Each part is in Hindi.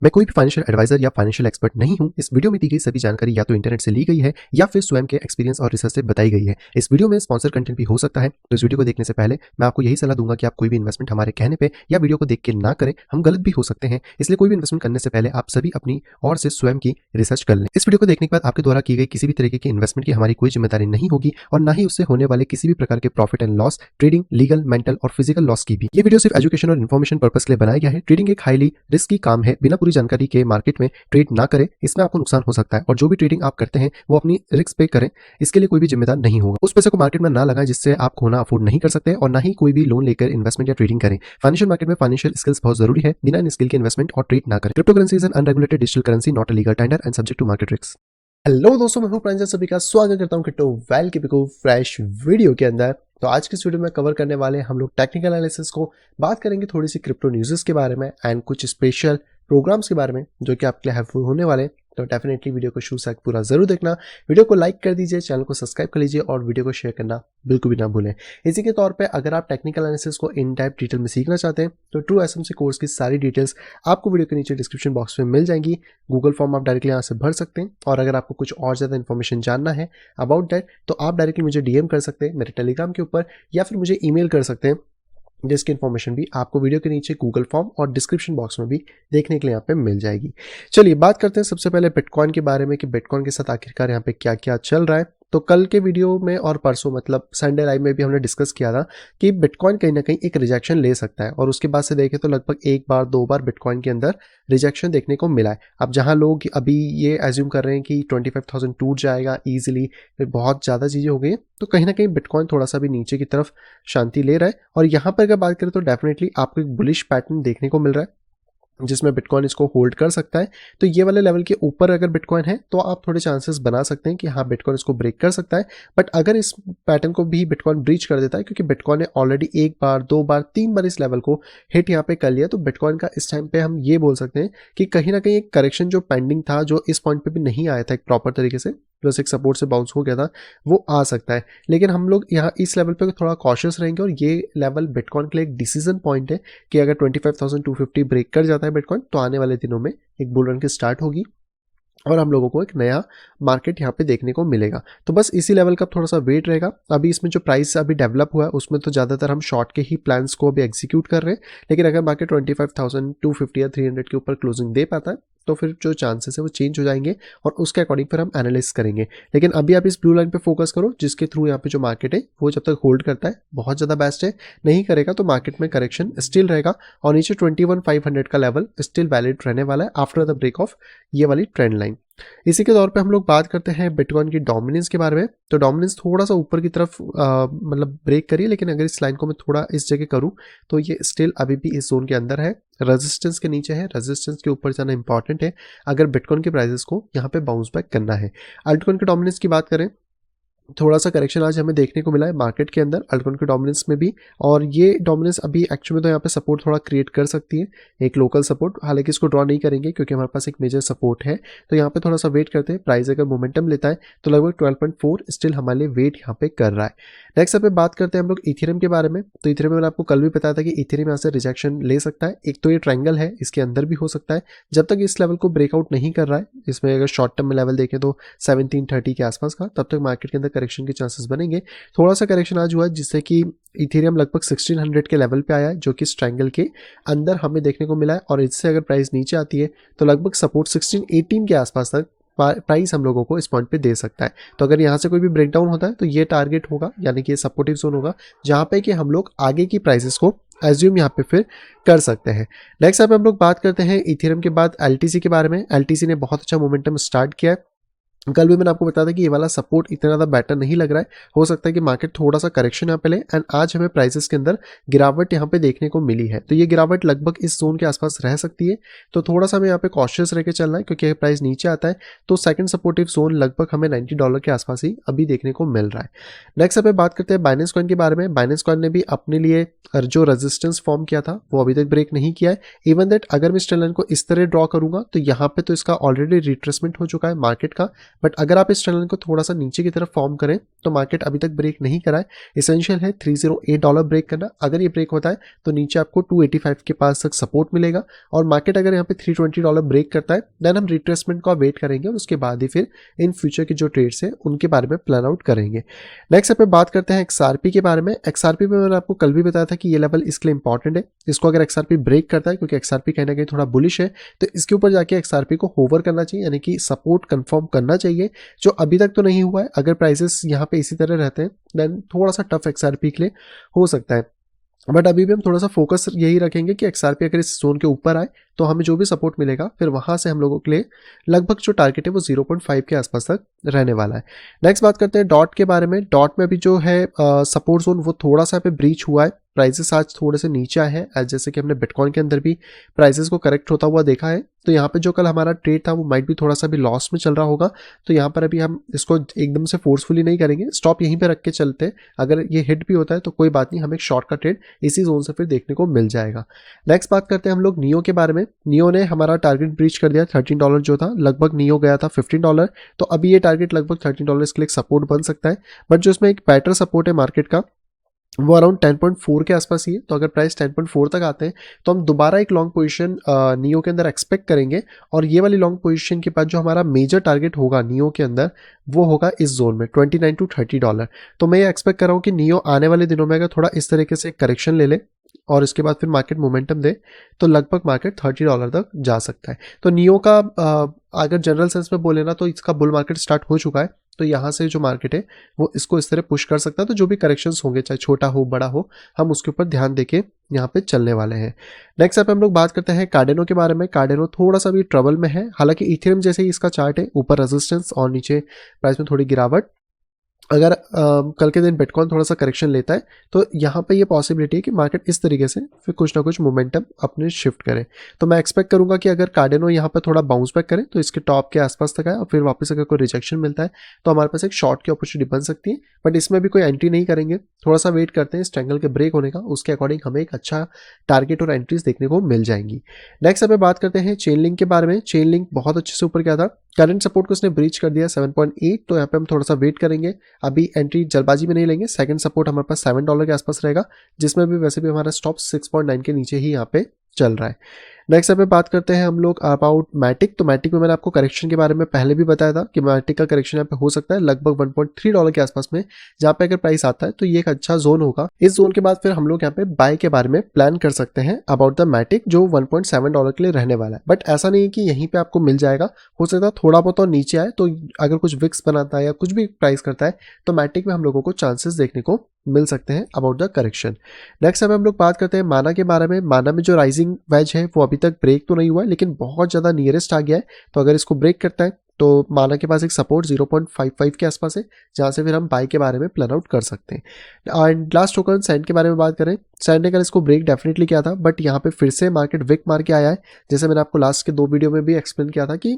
मैं कोई भी फाइनेंशियल एडवाइजर या फाइनेंशियल एक्सपर्ट नहीं हूं। इस वीडियो में दी गई सभी जानकारी या तो इंटरनेट से ली गई है या फिर स्वयं के एक्सपीरियंस और रिसर्च से बताई गई है। इस वीडियो में स्पॉन्सर कंटेंट भी हो सकता है, तो इस वीडियो को देखने से पहले मैं आपको यही सलाह दूंगा कि आप कोई भी इन्वेस्टमेंट हमारे कहने पे या वीडियो को देख के ना करें। हम गलत भी हो सकते हैं, इसलिए कोई भी इन्वेस्टमेंट करने से पहले आप सभी अपनी ओर से स्वयं की रिसर्च कर लें। इस वीडियो को देखने के बाद आपके द्वारा की गई किसी भी तरीके की इन्वेस्टमेंट की हमारी कोई जिम्मेदारी नहीं होगी और ना ही उससे होने वाले किसी भी प्रकार के profit and loss, trading, legal, mental और फिजिकल लॉस की भी। ये वीडियो सिर्फ एजुकेशन और इन्फॉर्मेशन पर्पस के लिए बनाया गया है। ट्रेडिंग एक हाईली रिस्की काम है, बिना पूरी जानकारी के मार्केट में ट्रेड ना करें, इसमें आपको नुकसान हो सकता है। और जो भी ट्रेडिंग आप करते हैं वो अपनी रिस्क पे करें, इसके लिए कोई भी जिम्मेदार नहीं होगा। उस पैसे को मार्केट में ना लगाएं जिससे आप खोना अफोर्ड नहीं कर सकते, और ना ही कोई भी लोन लेकर इन्वेस्टमेंट या ट्रेडिंग करें। फाइनेंशियल मार्केट में फाइनेंशियल स्किल्स बहुत जरूरी है, बिना इन स्किल के इन्वेस्टमेंट और ट्रेड ना करें। Crypto currency is an unregulated digital currency, not a legal tender and subject to market risk. Hello दोस्तों, मैं हूं प्रांजल, सभी का स्वागत करता हूं क्रिप्टो वेल के बिको फ्रेश वीडियो के अंदर। तो आज की इस वीडियो में कवर करने वाले हम लोग टेक्निकल एनालिसिस को, बात करेंगे थोड़ी सी क्रिप्टो न्यूज़ के बारे में एंड कुछ स्पेशल प्रोग्राम्स के बारे में जो कि आपके लिए हेल्पफुल होने वाले। तो डेफिनेटली वीडियो को शुरू से पूरा जरूर देखना। वीडियो को लाइक कर दीजिए, चैनल को सब्सक्राइब कर लीजिए और वीडियो को शेयर करना बिल्कुल भी ना भूलें। इसी के तौर पे अगर आप टेक्निकल एनालिसिस को इन डेप्थ डिटेल में सीखना चाहते हैं तो ट्रू एसएमसी कोर्स की सारी डिटेल्स आपको वीडियो के नीचे डिस्क्रिप्शन बॉक्स में मिल जाएंगी। गूगल फॉर्म आप डायरेक्टली यहाँ से भर सकते हैं, और अगर आपको कुछ और ज़्यादा इन्फॉर्मेशन जानना है अबाउट दैट तो आप डायरेक्टली मुझे डीएम कर सकते हैं मेरे टेलीग्राम के ऊपर, या फिर मुझे ईमेल कर सकते हैं, जिसकी इन्फॉर्मेशन भी आपको वीडियो के नीचे गूगल फॉर्म और डिस्क्रिप्शन बॉक्स में भी देखने के लिए यहाँ पे मिल जाएगी। चलिए बात करते हैं सबसे पहले बिटकॉइन के बारे में कि बिटकॉइन के साथ आखिरकार यहाँ पे क्या क्या चल रहा है। तो कल के वीडियो में और परसों मतलब संडे लाइव में भी हमने डिस्कस किया था कि बिटकॉइन कहीं ना कहीं एक रिजेक्शन ले सकता है, और उसके बाद से देखें तो लगभग एक बार दो बार बिटकॉइन के अंदर रिजेक्शन देखने को मिला है। अब जहां लोग अभी ये एज्यूम कर रहे हैं कि 25,000 टूट जाएगा ईजिली, बहुत ज़्यादा चीज़ें हो गई हैं, तो कहीं ना कहीं बिटकॉइन थोड़ा सा भी नीचे की तरफ शांति ले रहा है। और यहाँ पर अगर बात करें तो डेफिनेटली आपको एक बुलिश पैटर्न देखने को मिल रहा है जिसमें बिटकॉइन इसको होल्ड कर सकता है। तो ये वाले लेवल के ऊपर अगर बिटकॉइन है तो आप थोड़े चांसेस बना सकते हैं कि हाँ बिटकॉइन इसको ब्रेक कर सकता है। बट अगर इस पैटर्न को भी बिटकॉइन ब्रीच कर देता है, क्योंकि बिटकॉइन ने ऑलरेडी एक बार दो बार तीन बार इस लेवल को हिट यहाँ पे कर लिया, तो बिटकॉइन का इस टाइम पे हम ये बोल सकते हैं कि कहीं ना कहीं एक करेक्शन जो पेंडिंग था, जो इस पॉइंट पे भी नहीं आया था एक प्रॉपर तरीके से, प्लस एक सपोर्ट से बाउंस हो गया था, वो आ सकता है। लेकिन हम लोग यहाँ इस लेवल पे थोड़ा कॉशियस रहेंगे, और ये लेवल बिटकॉइन के लिए एक डिसीजन पॉइंट है कि अगर 25,250 ब्रेक कर जाता है बिटकॉइन तो आने वाले दिनों में एक बुल रन की स्टार्ट होगी और हम लोगों को एक नया मार्केट यहाँ पे देखने को मिलेगा। तो बस इसी लेवल का थोड़ा सा वेट रहेगा। अभी इसमें जो प्राइस अभी डेवलप हुआ है उसमें तो ज़्यादातर हम शॉर्ट के ही प्लान्स को अभी एग्जीक्यूट कर रहे हैं, लेकिन अगर मार्केट 25,250 या 300 के ऊपर क्लोजिंग दे पाता है तो फिर जो चांसेस है वो चेंज हो जाएंगे और उसके अकॉर्डिंग फिर हम एनालिसिस करेंगे। लेकिन अभी आप इस ब्लू लाइन पे फोकस करो, जिसके थ्रू यहाँ पे जो मार्केट है वो जब तक होल्ड करता है बहुत ज़्यादा बेस्ट है, नहीं करेगा तो मार्केट में करेक्शन स्टिल रहेगा, और नीचे 21,500 का लेवल स्टिल वैलिड रहने वाला है आफ्टर द ब्रेक ऑफ ये वाली ट्रेंड लाइन। इसी के तौर पे हम लोग बात करते हैं बिटकॉइन की डोमिनेंस के बारे में। तो डोमिनेंस थोड़ा सा ऊपर की तरफ मतलब ब्रेक करिए, लेकिन अगर इस लाइन को मैं थोड़ा इस जगह करूं तो ये स्टिल अभी भी इस जोन के अंदर है, रेजिस्टेंस के नीचे है। रेजिस्टेंस के ऊपर जाना इंपॉर्टेंट है अगर बिटकॉइन के प्राइसेस को यहाँ पे बाउंस बैक करना है। अल्टकॉइन के डोमिनेंस की बात करें, थोड़ा सा करेक्शन आज हमें देखने को मिला है मार्केट के अंदर अल्टकॉइन के डोमिनेंस में भी, और ये डोमिनेंस अभी एक्चुअली में तो यहाँ पे सपोर्ट थोड़ा क्रिएट कर सकती है, एक लोकल सपोर्ट। हालांकि इसको ड्रॉ नहीं करेंगे क्योंकि हमारे पास एक मेजर सपोर्ट है, तो यहाँ पे थोड़ा सा वेट करते हैं। प्राइस अगर मोमेंटम लेता है तो लगभग 12.4 स्टिल हमारे लिए वेट यहाँ पे कर रहा है। नेक्स्ट पे बात करते हैं हम लोग इथेरियम के बारे में। तो इथेरियम में मैंने आपको कल भी बताया था कि इथेरियम यहाँ से रिजेक्शन ले सकता है। एक तो ये ट्रायंगल है, इसके अंदर भी हो सकता है जब तक इस लेवल को ब्रेकआउट नहीं कर रहा है। इसमें अगर शॉर्ट टर्म में लेवल देखें तो 1730 के आसपास का, तब तक मार्केट के अंदर करेक्शन के चांसेस बनेंगे। थोड़ा सा करेक्शन आज हुआ है जिससे कि इथेरियम लगभग 1600 के लेवल पे आया है, जो कि इस ट्रायंगल के अंदर हमें देखने को मिला है, और इससे अगर प्राइस नीचे आती है तो लगभग सपोर्ट 1618 के आसपास तक प्राइस हम लोगों को इस पॉइंट पे दे सकता है। तो अगर यहाँ से कोई भी ब्रेकडाउन होता है तो ये टारगेट होगा, यानी कि ये सपोर्टिव जोन होगा जहाँ पे कि हम लोग आगे की प्राइसेस को एज्यूम यहाँ पे फिर कर सकते हैं। नेक्स्ट अब हम लोग बात करते हैं इथेरियम के बाद एलटीसी के बारे में। एलटीसी ने बहुत अच्छा मोमेंटम स्टार्ट किया है। कल भी मैंने आपको बताया था कि ये वाला सपोर्ट इतना ज़्यादा बेटर नहीं लग रहा है, हो सकता है कि मार्केट थोड़ा सा करेक्शन यहाँ पे ले, एंड आज हमें प्राइसेस के अंदर गिरावट यहाँ पे देखने को मिली है। तो ये गिरावट लगभग इस जोन के आसपास रह सकती है, तो थोड़ा सा हमें यहाँ पे कॉशियस रह के चलना है, क्योंकि प्राइस नीचे आता है तो सेकंड सपोर्टिव जोन लगभग हमें $90 के आसपास ही अभी देखने को मिल रहा है। नेक्स्ट अब बात करते हैं बाइनेंस कॉइन के बारे में। बाइनेंस कॉइन ने भी अपने लिए जो रेजिस्टेंस फॉर्म किया था वो अभी तक ब्रेक नहीं किया है। इवन दैट अगर मैं इस ट्रेंड लाइन को इस तरह ड्रॉ करूंगा तो यहाँ पे तो इसका ऑलरेडी रिट्रेसमेंट हो चुका है मार्केट का, बट अगर आप इस ट्रेंड को थोड़ा सा नीचे की तरफ फॉर्म करें तो मार्केट अभी तक ब्रेक नहीं करा है। इसेंशियल है $308 ब्रेक करना। अगर ये ब्रेक होता है तो नीचे आपको 285 के पास तक सपोर्ट मिलेगा और मार्केट अगर यहाँ पे $320 ब्रेक करता है देन हम रिट्रेसमेंट का वेट करेंगे और उसके बाद ही फिर इन फ्यूचर के जो ट्रेड्स हैं उनके बारे में प्लान आउट करेंगे। नेक्स्ट पे बात करते हैं XRP के बारे में। XRP में मैंने आपको कल भी बताया था कि ये लेवल इसके लिए इंपॉर्टेंट है। इसको अगर XRP ब्रेक करता है, क्योंकि XRP कहीं ना कहीं थोड़ा बुलिश है, तो इसके ऊपर जाके XRP को होवर करना चाहिए, यानी कि सपोर्ट कंफर्म करना चाहिए, जो अभी तक तो नहीं हुआ है। अगर प्राइसेस यहाँ पे इसी तरह रहते हैं देन थोड़ा सा टफ XRP के लिए हो सकता है, बट अभी भी हम थोड़ा सा फोकस यही रखेंगे कि XRP अगर इस जोन के ऊपर आए तो हमें जो भी सपोर्ट मिलेगा फिर वहां से हम लोगों के लिए लगभग जो टारगेट है वो 0.5 के आसपास तक रहने वाला है। नेक्स्ट बात करते हैं डॉट के बारे में। डॉट में भी जो है सपोर्ट जोन वो थोड़ा सा पे ब्रीच हुआ है। प्राइसेस आज थोड़े से नीचे आए हैं, जैसे कि हमने बिटकॉइन के अंदर भी प्राइसेस को करेक्ट होता हुआ देखा है। तो यहाँ पे जो कल हमारा ट्रेड था वो माइट भी थोड़ा सा भी लॉस में चल रहा होगा, तो यहाँ पर अभी हम इसको एकदम से फोर्सफुली नहीं करेंगे, स्टॉप यहीं पे रख के चलते हैं। अगर ये हिट भी होता है तो कोई बात नहीं, हमें एक शॉर्ट का ट्रेड इसी जोन से फिर देखने को मिल जाएगा। नेक्स्ट बात करते हैं हम लोग नियो के बारे में। नियो ने हमारा टारगेट ब्रीच कर दिया। $13 जो था लगभग नियो गया था $15, तो अभी ये टारगेट लगभग $13 के लिए सपोर्ट बन सकता है। बट जो इसमें एक बेटर सपोर्ट है मार्केट का वो अराउंड 10.4 के आसपास ही है। तो अगर प्राइस 10.4 तक आते हैं तो हम दोबारा एक लॉन्ग पोजीशन नियो के अंदर एक्सपेक्ट करेंगे, और ये वाली लॉन्ग पोजीशन के बाद जो हमारा मेजर टारगेट होगा नियो के अंदर वो होगा इस जोन में $29 to $30। तो मैं ये एक्सपेक्ट कर रहा हूँ कि नियो आने वाले दिनों में अगर थोड़ा इस तरीके से करेक्शन ले ले और इसके बाद फिर मार्केट मोमेंटम दे तो लगभग मार्केट $30 तक जा सकता है। तो नियो का अगर जनरल सेंस में बोले ना तो इसका बुल मार्केट स्टार्ट हो चुका है, तो यहाँ से जो मार्केट है वो इसको इस तरह पुश कर सकता है। तो जो भी करेक्शंस होंगे चाहे छोटा हो बड़ा हो, हम उसके ऊपर ध्यान देके यहाँ पे चलने वाले हैं। नेक्स्ट अब हम लोग बात करते हैं कार्डेनो के बारे में। कार्डेनो थोड़ा सा भी ट्रबल में है, हालांकि इथेरियम जैसे ही इसका चार्ट है, ऊपर रेजिस्टेंस और नीचे प्राइस में थोड़ी गिरावट। अगर कल के दिन बिटकॉइन थोड़ा सा करेक्शन लेता है तो यहाँ पे ये पॉसिबिलिटी है कि मार्केट इस तरीके से फिर कुछ ना कुछ मोमेंटम अपने शिफ्ट करे। तो मैं एक्सपेक्ट करूंगा कि अगर कार्डेनो यहाँ पे थोड़ा बाउंस बैक करे तो इसके टॉप के आसपास तक आए और फिर वापस अगर कोई रिजेक्शन मिलता है तो हमारे पास एक शॉर्ट की अपॉर्चुनिटी बन सकती है। बट इसमें भी कोई एंट्री नहीं करेंगे, थोड़ा सा वेट करते हैं इस ट्रायंगल के ब्रेक होने का, उसके अकॉर्डिंग हमें एक अच्छा टारगेट और एंट्रीज देखने को मिल जाएंगी। नेक्स्ट अब बात करते हैं चेन लिंक के बारे में। चेन लिंक बहुत अच्छे से ऊपर गया था, करंट सपोर्ट को इसने ब्रीच कर दिया 7.8, तो यहाँ पे हम थोड़ा सा वेट करेंगे, अभी एंट्री जल्दबाजी में नहीं लेंगे। सेकंड सपोर्ट हमारे पास $7 के आसपास रहेगा, जिसमें भी वैसे भी हमारा स्टॉप 6.9 के नीचे ही यहाँ पे चल रहा है। नेक्स्ट पे बात करते हैं हम लोग अबाउट मैटिक। तो मैटिक में मैंने आपको करेक्शन के बारे में पहले भी बताया था कि मैटिक का करेक्शन यहाँ पे हो सकता है लगभग $1.3 के आसपास में, जहाँ पे अगर प्राइस आता है तो ये एक अच्छा जोन होगा। इस जोन के बाद फिर हम लोग यहाँ पे बाय के बारे में प्लान कर सकते हैं अबाउट द मैटिक, जो $1.7 के लिए रहने वाला है। बट ऐसा नहीं है कि यहीं पे आपको मिल जाएगा, हो सकता है थोड़ा बहुत और नीचे आए, तो अगर कुछ विक्स बनाता है या कुछ भी प्राइस करता है तो मैटिक में हम लोगों को चांसेस देखने को मिल सकते हैं अबाउट द करेक्शन। नेक्स्ट हम लोग बात करते हैं माना के बारे में। माना में जो राइजिंग वेज है वो अभी तक ब्रेक तो नहीं हुआ है, लेकिन बहुत ज़्यादा नियरेस्ट आ गया है। तो अगर इसको ब्रेक करता है तो माना के पास एक सपोर्ट 0.55 के आसपास है, जहाँ से फिर हम बाय के बारे में प्लान आउट कर सकते हैं। एंड लास्ट टोकन सैंड के बारे में बात करें। सैंड ने कल इसको ब्रेक डेफिनेटली किया था, बट यहाँ पे फिर से मार्केट विक मार के आया है। जैसे मैंने आपको लास्ट के 2 वीडियो में भी एक्सप्लेन किया था कि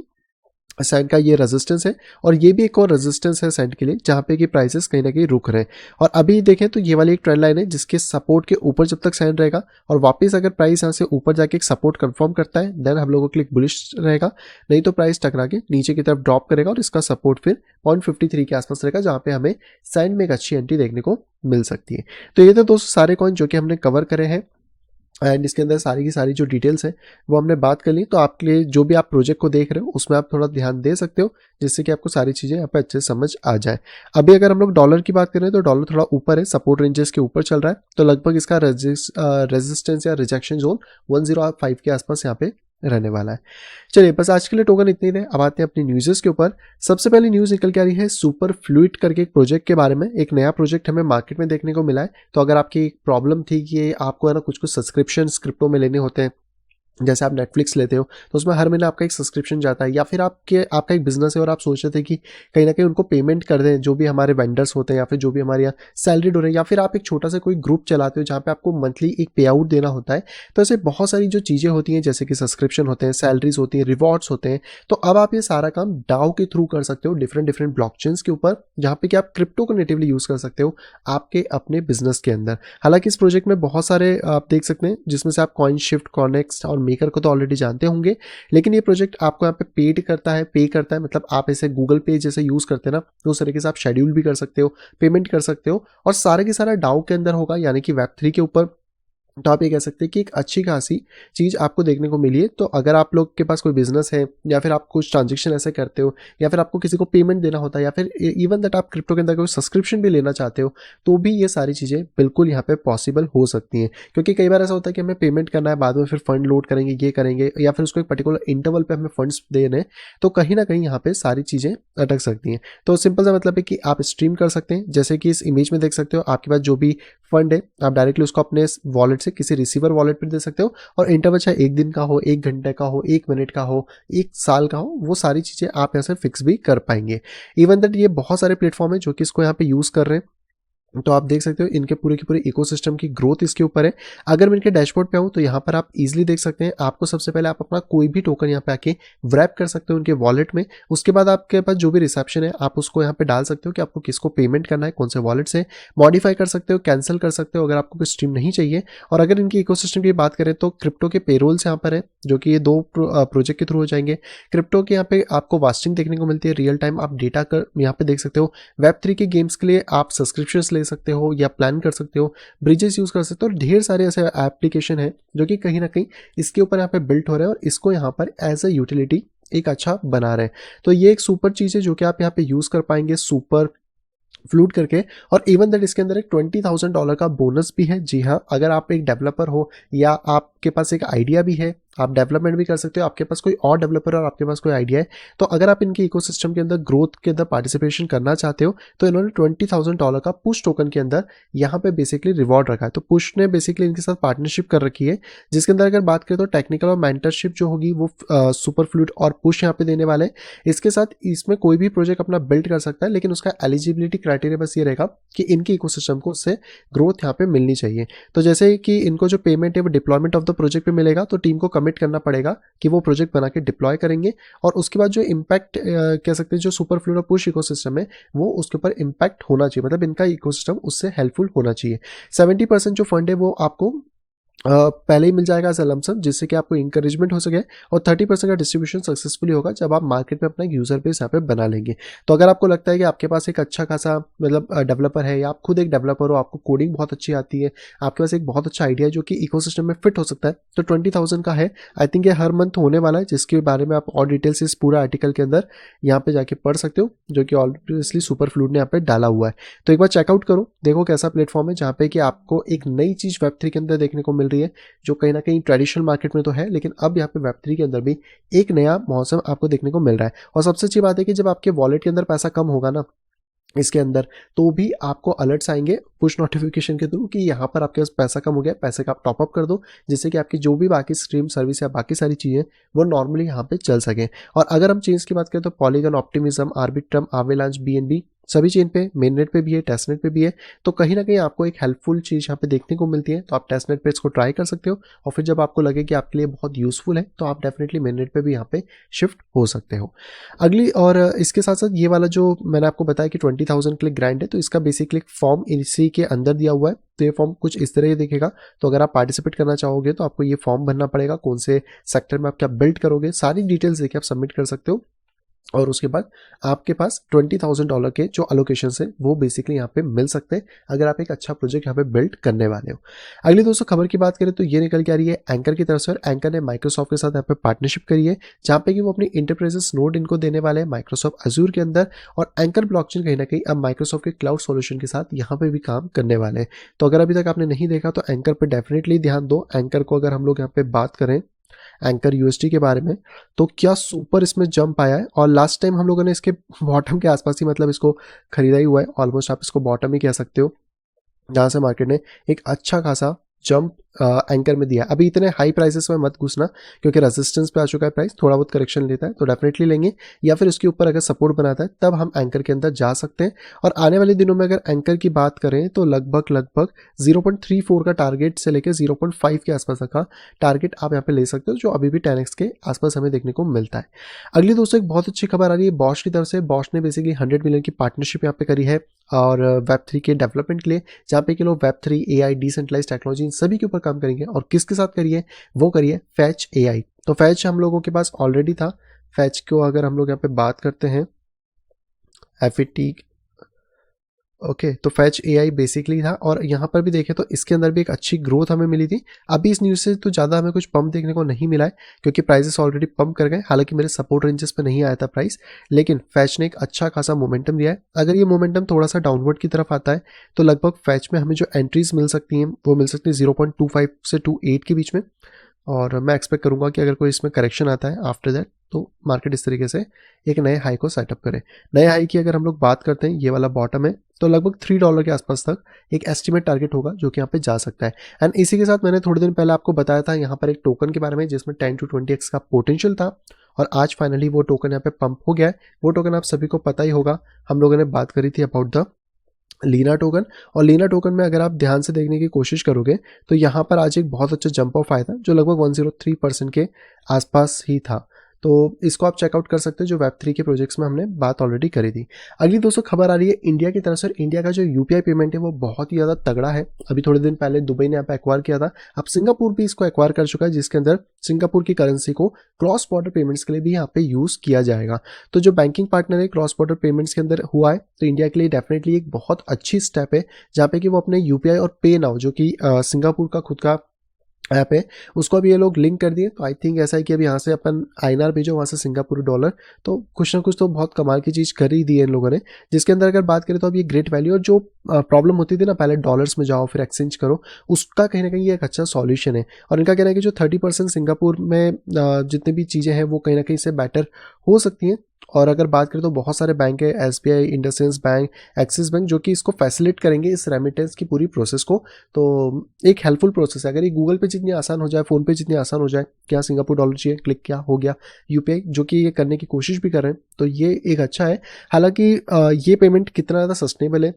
सैंड का ये रेजिस्टेंस है और ये भी एक और रेजिस्टेंस है सैंड के लिए, जहाँ पे कि प्राइसेस कहीं ना कहीं रुक रहे हैं। और अभी देखें तो ये वाली एक ट्रेंड लाइन है जिसके सपोर्ट के ऊपर जब तक सैंड रहेगा और वापस अगर प्राइस यहाँ से ऊपर जाके एक सपोर्ट कंफर्म करता है देन हम लोगों के लिए बुलिश रहेगा, नहीं तो प्राइस टकरा के नीचे की तरफ ड्रॉप करेगा और इसका सपोर्ट फिर 0.53 के आसपास रहेगा, जहाँ पे हमें सैंड में एक अच्छी एंट्री देखने को मिल सकती है। तो ये थे दोस्तों सारे कॉइन जो कि हमने कवर करे हैं एंड इसके अंदर सारी की सारी जो डिटेल्स है वो हमने बात कर ली। तो आपके लिए जो भी आप प्रोजेक्ट को देख रहे हो उसमें आप थोड़ा ध्यान दे सकते हो, जिससे कि आपको सारी चीज़ें यहाँ पे अच्छे से समझ आ जाए। अभी अगर हम लोग डॉलर की बात करें तो डॉलर थोड़ा ऊपर है, सपोर्ट रेंजेस के ऊपर चल रहा है, तो लगभग इसका रेजिस्टेंस या रिजेक्शन जोन 105 के आसपास यहाँ पे रहने वाला है। चलिए बस आज के लिए टोकन इतने थे। अब आते हैं अपनी न्यूज़ के ऊपर। सबसे पहले न्यूज़ निकल के आ रही है सुपर फ्लूइड करके एक प्रोजेक्ट के बारे में। एक नया प्रोजेक्ट हमें मार्केट में देखने को मिला है। तो अगर आपकी एक प्रॉब्लम थी कि आपको है ना कुछ सब्सक्रिप्शन क्रिप्टो में लेने होते हैं, जैसे आप नेटफ्लिक्स लेते हो तो उसमें हर महीने आपका एक सब्सक्रिप्शन जाता है, या फिर आपका एक बिजनेस है और आप सोच रहे थे कि कहीं ना कहीं उनको पेमेंट कर दें जो भी हमारे वेंडर्स होते हैं या फिर जो भी हमारे यहाँ सैलरीड हो रहे हैं, या फिर आप एक छोटा सा कोई ग्रुप चलाते हो जहाँ पे आपको मंथली एक पे आउट देना होता है। तो ऐसे बहुत सारी जो चीज़ें होती हैं जैसे कि सब्सक्रिप्शन होते हैं, सैलरीज होती हैं, रिवॉर्ड्स होते हैं। तो अब आप ये सारा काम डाओ के थ्रू कर सकते हो डिफरेंट ब्लॉकचेन्स के ऊपर, जहाँ पे कि आप क्रिप्टो को नेटिवली यूज़ कर सकते हो आपके अपने बिजनेस के अंदर। हालांकि इस प्रोजेक्ट में बहुत सारे आप देख सकते हैं जिसमें से आप कॉइन शिफ्ट, कॉनेक्स और मेकर को तो ऑलरेडी जानते होंगे, लेकिन ये प्रोजेक्ट आपको यहाँ पे पे करता है, मतलब आप ऐसे गूगल पे जैसे यूज़ करते हैं ना, तो उस तरीके से आप शेड्यूल भी कर सकते हो, पेमेंट कर सकते हो, और सारे के सारा डाउ के अंदर होगा, यानी कि वेब 3 के ऊपर। तो आप ये कह सकते हैं कि एक अच्छी खासी चीज़ आपको देखने को मिली है। तो अगर आप लोग के पास कोई बिजनेस है, या फिर आप कुछ ट्रांजेक्शन ऐसे करते हो, या फिर आपको किसी को पेमेंट देना होता है, या फिर इवन दैट आप क्रिप्टो के अंदर कोई सब्सक्रिप्शन भी लेना चाहते हो, तो भी ये सारी चीज़ें बिल्कुल यहाँ पे पॉसिबल हो सकती हैं। क्योंकि कई बार ऐसा होता है कि हमें पेमेंट करना है, बाद में फिर फंड लोड करेंगे, ये करेंगे, या फिर उसको एक पर्टिकुलर इंटरवल पे हमें फंड्स देने हैं, तो कहीं ना कहीं यहाँ पे सारी चीज़ें अटक सकती हैं। तो सिंपल सा मतलब है कि आप स्ट्रीम कर सकते हैं, जैसे कि इस इमेज में देख सकते हो, आपके पास जो भी फंड है आप डायरेक्टली उसको अपने वॉलेट से किसी रिसीवर वॉलेट पर दे सकते हो, और इंटरवल चाहे 1 दिन का हो, 1 घंटे का हो, 1 मिनट का हो, 1 साल का हो, वो सारी चीज़ें आप यहाँ से फिक्स भी कर पाएंगे। इवन दैट ये बहुत सारे प्लेटफॉर्म है जो कि इसको यहाँ पे यूज़ कर रहे हैं। तो आप देख सकते हो इनके पूरे की पूरे इकोसिस्टम की ग्रोथ इसके ऊपर है। अगर मैं इनके डैशबोर्ड पे आऊँ तो यहाँ पर आप इजीली देख सकते हैं, आपको सबसे पहले आप अपना कोई भी टोकन यहाँ पे आके व्रैप कर सकते हो उनके वॉलेट में। उसके बाद आपके पास जो भी रिसेप्शन है आप उसको यहाँ पे डाल सकते हो कि आपको किसको पेमेंट करना है, कौन से वॉलेट से, मॉडिफाई कर सकते हो, कैंसिल कर सकते हो अगर आपको कोई स्ट्रीम नहीं चाहिए। और अगर इनकी इकोसिस्टम की बात करें तो क्रिप्टो के पेरोल्स यहाँ पर है, जो कि ये 2 प्रोजेक्ट के थ्रू हो जाएंगे। क्रिप्टो के यहाँ पे आपको वास्टिंग देखने को मिलती है, रियल टाइम आप डेटा कर यहाँ पे देख सकते हो। वेब 3 के गेम्स के लिए आप सब्सक्रिप्शन ले सकते हो या प्लान कर सकते हो, ब्रिजेस यूज कर सकते हो, और ढेर सारे ऐसे एप्लीकेशन है जो कि कहीं ना कहीं इसके ऊपर यहाँ पे बिल्ट हो रहे हैं और इसको यहाँ पर एज अ यूटिलिटी एक अच्छा बना रहे हैं। तो ये एक सुपर चीज़ है जो कि आप यहाँ पे यूज़ कर पाएंगे सुपर फ्लूट करके। और इवन दैट इसके अंदर एक $20,000 का बोनस भी है। जी हाँ, अगर आप एक डेवलपर हो या आपके पास एक आइडिया भी है, आप डेवलपमेंट भी कर सकते हो, आपके पास कोई और डेवलपर और आपके पास कोई आइडिया है, तो अगर आप इनके इकोसिस्टम के अंदर ग्रोथ के अंदर पार्टिसिपेशन करना चाहते हो, तो इन्होंने $20,000 का पुश टोकन के अंदर यहाँ पे बेसिकली रिवॉर्ड रखा है। तो पुश ने बेसिकली इनके साथ पार्टनरशिप कर रखी है, जिसके अंदर अगर बात करें तो टेक्निकल और मेंटरशिप जो होगी वो सुपर फ्लूट और पुश यहाँ पे देने वाले हैं। इसके साथ इसमें कोई भी प्रोजेक्ट अपना बिल्ड कर सकता है, लेकिन उसका एलिजिबिलिटी क्राइटेरिया बस ये रहेगा कि इनके इकोसिस्टम को उससे ग्रोथ यहाँ पे मिलनी चाहिए। तो जैसे कि इनको जो पेमेंट है वो डिप्लॉयमेंट ऑफ द प्रोजेक्ट पे मिलेगा, तो टीम को कमिट करना पड़ेगा कि वो प्रोजेक्ट बना के डिप्लॉय करेंगे, और उसके बाद जो इम्पैक्ट कह सकते हैं जो सुपर फ्लूट और पुश इकोसिस्टम है वो उसके ऊपर इम्पैक्ट होना चाहिए, मतलब इनका इकोसिस्टम उससे हेल्पफुल होना चाहिए। 70% जो फंड है वो आपको पहले ही मिल जाएगा एज अ लमसम, जिससे कि आपको इंकरेजमेंट हो सके, और 30% का डिस्ट्रीब्यूशन सक्सेसफुली होगा जब आप मार्केट में अपना यूजर बेस यहाँ पे बना लेंगे। तो अगर आपको लगता है कि आपके पास एक अच्छा खासा मतलब डेवलपर है, या आप खुद एक डेवलपर हो, आपको कोडिंग बहुत अच्छी आती है, आपके पास एक बहुत अच्छा आइडिया है जो कि इकोसिस्टम में फिट हो सकता है, तो 20,000 का है। आई थिंक ये हर मंथ होने वाला है, जिसके बारे में आप और डिटेल्स इस पूरा आर्टिकल के अंदर यहाँ पे जाके पढ़ सकते हो, जो कि ऑब्वियसली सुपर फ्लूट ने यहाँ पे डाला हुआ है। तो एक बार चेकआउट करो, देखो कैसा प्लेटफॉर्म है जहाँ पे कि आपको एक नई चीज़ वेब3 के अंदर देखने को मिल रही है, जो कहीं ना कहीं ट्रेडिशनल मार्केट में तो है, लेकिन अब यहाँ पे वेब3 के अंदर भी एक नया मौसम आपको देखने को मिल रहा है। और सबसे अच्छी बात है कि जब आपके वॉलेट के अंदर पैसा कम होगा ना इसके अंदर, तो भी आपको अलर्ट्स आएंगे पुश नोटिफिकेशन के थ्रू कि यहाँ पर आपके पास पैसा कम हो गया, पैसे का आप टॉपअप कर दो, जिससे कि आपकी जो भी बाकी स्ट्रीम सर्विस या बाकी सारी चीज़ें वो नॉर्मली यहाँ पे चल सकें। और अगर हम चेन्स की बात करें तो पॉलीगन, ऑप्टिमिज्म, आर्बिट्रम, आवेलांच, बीएनबी सभी चेन पे, मेन नेट पे भी है, टेस्टनेट पे भी है। तो कहीं ना कहीं आपको एक हेल्पफुल चीज़ यहाँ पे देखने को मिलती है, तो आप टेस्टनेट पे इसको ट्राई कर सकते हो, और फिर जब आपको लगे कि आपके लिए बहुत यूजफुल है तो आप डेफिनेटली मेन नेट पे भी यहाँ पे शिफ्ट हो सकते हो। अगली और इसके साथ साथ ये वाला जो मैंने आपको बताया कि 20,000 क्लिक ग्राइंड है, तो इसका बेसिकली एक फॉर्म इसी के अंदर दिया हुआ है। तो ये फॉर्म कुछ इस तरह ही दिखेगा। तो अगर आप पार्टिसिपेट करना चाहोगे तो आपको ये फॉर्म भरना पड़ेगा, कौन से सेक्टर में आप क्या बिल्ड करोगे, सारी डिटेल्स देके आप सबमिट कर सकते हो, और उसके बाद आपके पास $20,000 के जो अलोकेशन है वो बेसिकली यहाँ पे मिल सकते हैं, अगर आप एक अच्छा प्रोजेक्ट यहाँ पे बिल्ड करने वाले हो। अगली दोस्तों खबर की बात करें तो ये निकल के आ रही है एंकर की तरफ से, और एंकर ने माइक्रोसॉफ्ट के साथ यहाँ पे पार्टनरशिप करी है, जहाँ पे कि वो अपनी इंटरप्राइजेस नोड इनको देने वाले हैं माइक्रोसॉफ्ट अजूर के अंदर, और एंकर ब्लॉकचेन कहीं ना कहीं अब माइक्रोसॉफ्ट के क्लाउड सॉल्यूशन के साथ यहाँ पे भी काम करने वाले हैं। तो अगर अभी तक आपने नहीं देखा तो एंकर पर डेफिनेटली ध्यान दो। एंकर को अगर हम लोग यहाँ पे बात करें एंकर यूएसटी के बारे में, तो क्या सुपर इसमें जंप आया है, और लास्ट टाइम हम लोगों ने इसके बॉटम के आसपास ही मतलब इसको खरीदा ही हुआ है, ऑलमोस्ट आप इसको बॉटम ही कह सकते हो, जहाँ से मार्केट ने एक अच्छा खासा जंप एंकर में दिया। अभी इतने हाई प्राइसेस में मत घुसना, क्योंकि रेजिस्टेंस पे आ चुका है प्राइस, थोड़ा बहुत करेक्शन लेता है तो डेफिनेटली लेंगे, या फिर उसके ऊपर अगर सपोर्ट बनाता है तब हम एंकर के अंदर जा सकते हैं। और आने वाले दिनों में अगर एंकर की बात करें तो लगभग 0.34 का टारगेट से लेकर 0.5 के आसपास का टारगेट आप यहाँ पे ले सकते हो, जो अभी भी 10x के आसपास हमें देखने को मिलता है। अगली दोस्तों एक बहुत अच्छी खबर आ रही है बॉश की तरफ से। बॉश ने बेसिकली 100 मिलियन की पार्टनरशिप यहाँ पे करी है और वेब 3 के डेवलपमेंट के लिए, जहाँ पे कि लोग वेब 3 AI डिसेंट्रलाइज टेक्नोलॉजी इन सभी के ऊपर काम करेंगे। और किसके साथ करिए, वो करिए फैच AI। तो फैच हम लोगों के पास ऑलरेडी था। फैच को अगर हम लोग यहाँ पे बात करते हैं, FET, ओके, तो फैच AI बेसिकली था। और यहाँ पर भी देखें तो इसके अंदर भी एक अच्छी ग्रोथ हमें मिली थी। अभी इस न्यूज़ से तो ज़्यादा हमें कुछ पंप देखने को नहीं मिला है, क्योंकि प्राइसेस ऑलरेडी पंप कर गए। हालांकि मेरे सपोर्ट रेंजेस पे नहीं आया था प्राइस, लेकिन फैच ने एक अच्छा खासा मोमेंटम दिया है। अगर ये मोमेंटम थोड़ा सा डाउनवर्ड की तरफ आता है तो लगभग फैच में हमें जो एंट्रीज मिल सकती हैं वो मिल सकती है 0.25 से 2.8 के बीच में। और मैं एक्सपेक्ट करूंगा कि अगर कोई इसमें करेक्शन आता है आफ्टर दैट, तो मार्केट इस तरीके से एक नए हाई को सेटअप करे। नए हाई की अगर हम लोग बात करते हैं, ये वाला बॉटम है, तो लगभग $3 के आसपास तक एक एस्टिमेट टारगेट होगा जो कि यहाँ पे जा सकता है। एंड इसी के साथ मैंने थोड़े दिन पहले आपको बताया था यहाँ पर एक टोकन के बारे में जिसमें 10 to 20x का पोटेंशियल था, और आज फाइनली वो टोकन यहाँ पे पंप हो गया है। वो टोकन आप सभी को पता ही होगा, हम लोगों ने बात करी थी अबाउट द लीना टोकन। और लीना टोकन में अगर आप ध्यान से देखने की कोशिश करोगे तो यहाँ पर आज एक बहुत अच्छा जंप ऑफ आया था जो लगभग 103% के आसपास ही था। तो इसको आप चेकआउट कर सकते हो, जो वेब 3 के प्रोजेक्ट्स में हमने बात ऑलरेडी करी थी। अगली दोस्तों खबर आ रही है इंडिया की तरफ से। इंडिया का जो UPI पेमेंट है वो बहुत ही ज़्यादा तगड़ा है। अभी थोड़े दिन पहले दुबई ने यहाँ पे एक्वायर किया था, अब सिंगापुर भी इसको एक्वायर कर चुका है, जिसके अंदर सिंगापुर की करेंसी को क्रॉस बॉर्डर पेमेंट्स के लिए भी यहाँ पे यूज़ किया जाएगा। तो जो बैंकिंग पार्टनर है क्रॉस बॉर्डर पेमेंट्स के अंदर हुआ है, तो इंडिया के लिए डेफिनेटली एक बहुत अच्छी स्टेप है, जहाँ पे कि वो अपने UPI और पे नाउ जो कि सिंगापुर का खुद का ऐप है, उसको अभी ये लोग लिंक कर दिए। तो आई थिंक ऐसा है कि अभी यहाँ से अपन INR भेजो, वहाँ से सिंगापुर डॉलर, तो कुछ ना कुछ तो बहुत कमाल की चीज़ कर ही दी है इन लोगों ने। जिसके अंदर अगर बात करें तो अभी ये ग्रेट वैल्यू, और जो प्रॉब्लम होती थी ना पहले डॉलर्स में जाओ फिर एक्सचेंज करो, उसका कहीं ना कहीं ये एक अच्छा सॉल्यूशन है। और इनका कहना है कि जो 30% सिंगापुर में जितनी भी चीज़ें हैं वो कहीं ना कहीं से बेटर हो सकती हैं। और अगर बात करें तो बहुत सारे बैंक है, SBI, IndusInd bank, axis bank, जो कि इसको फैसिलिटेट करेंगे इस रेमिटेंस की पूरी प्रोसेस को। तो एक हेल्पफुल प्रोसेस है। अगर ये गूगल पे जितनी आसान हो जाए, फ़ोन पे जितनी आसान हो जाए, क्या सिंगापुर डॉलर चाहिए, क्लिक क्या हो गया UPI, जो कि ये करने की कोशिश भी कर रहे हैं, तो ये एक अच्छा है। हालांकि ये पेमेंट कितना ज़्यादा सस्टेनेबल है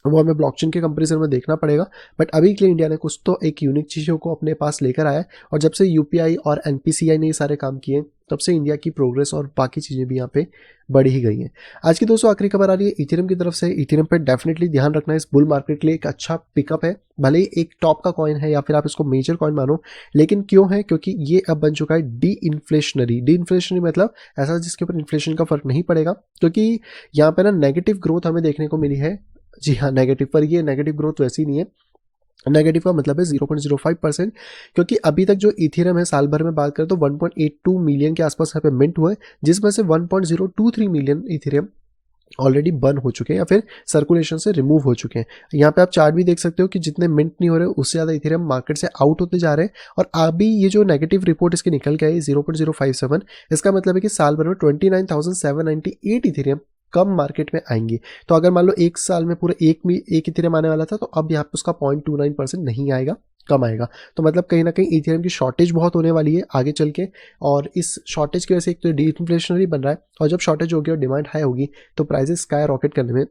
वो हमें ब्लॉकचेन के कंपेरिजन में देखना पड़ेगा, बट अभी के लिए इंडिया ने कुछ तो एक यूनिक चीज़ों को अपने पास लेकर आया है। और जब से UPI और NPCI ने ये सारे काम किए, तब से इंडिया की प्रोग्रेस और बाकी चीज़ें भी यहाँ पे बढ़ ही गई हैं। आज की दोस्तों आखिरी खबर आ रही है इथेरियम की तरफ से। इथेरियम पे डेफिनेटली ध्यान रखना है, इस बुल मार्केट के लिए एक अच्छा पिकअप है। भले ही एक टॉप का कॉइन है या फिर आप इसको मेजर कॉइन मानो, लेकिन क्यों है, क्योंकि ये अब बन चुका है डी इन्फ्लेशनरी मतलब ऐसा जिसके ऊपर इन्फ्लेशन का फर्क नहीं पड़ेगा, क्योंकि यहाँ पे ना नेगेटिव ग्रोथ हमें देखने को मिली है। जी हाँ, नेगेटिव, पर ये नेगेटिव ग्रोथ वैसी नहीं है। नेगेटिव का मतलब है 0.05%, क्योंकि अभी तक जो इथेरियम है साल भर में बात करें तो 1.82 मिलियन के आसपास यहाँ पे मिंट हुए, जिसमें से 1.023 मिलियन इथेरियम ऑलरेडी बर्न हो चुके हैं या फिर सर्कुलेशन से रिमूव हो चुके हैं। यहाँ पे आप चार्ट भी देख सकते हो कि जितने मिंट नहीं हो रहे उससे ज़्यादा इथेरियम मार्केट से आउट होते जा रहे हैं। और अभी ये जो नेगेटिव रिपोर्ट इसकी निकल के आई 0.057, इसका मतलब है कि साल भर में 29,798 इथेरियम कम मार्केट में आएंगे। तो अगर मान लो एक साल में पूरे एक इथेरियम आने वाला था, तो अब यहाँ पे उसका 0.29% नहीं आएगा, कम आएगा। तो मतलब कहीं ना कहीं इथेरियम की शॉर्टेज बहुत होने वाली है आगे चल के, और इस शॉर्टेज की वजह से एक तो डिइन्फ्लेशनरी बन रहा है, और जब शॉर्टेज होगी और डिमांड हाई होगी तो प्राइसेस स्काई रॉकेट करने में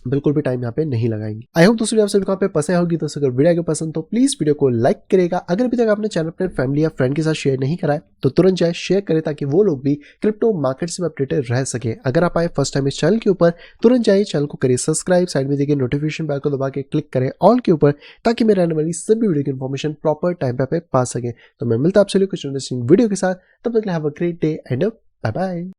बिल्कुल भी टाइम यहाँ पे नहीं लगाएंगे। आई होप दोस्तों आप सभी को यहाँ पे पसंद होगी। तो अगर वीडियो को पसंद तो प्लीज वीडियो को लाइक करेगा। अगर अभी तक आपने चैनल अपने फैमिली या फ्रेंड के साथ शेयर नहीं करा है तो तुरंत जाए शेयर करें, ताकि वो लोग भी क्रिप्टो मार्केट से अपडेटेड रह सके। अगर आप आए फर्स्ट टाइम इस चैनल के ऊपर, तुरंत जाइए चैनल को करिए सब्सक्राइब, साइड में देखिए नोटिफिकेशन बेल को दबा के क्लिक करें ऑल के ऊपर, ताकि मेरे आने वाली सभी वीडियो की इन्फॉर्मेशन प्रॉपर टाइम पे पा सके। तो मैं मिलता आपसे कुछ इंटरेस्टिंग वीडियो के साथ, तब तक have a great day and bye bye.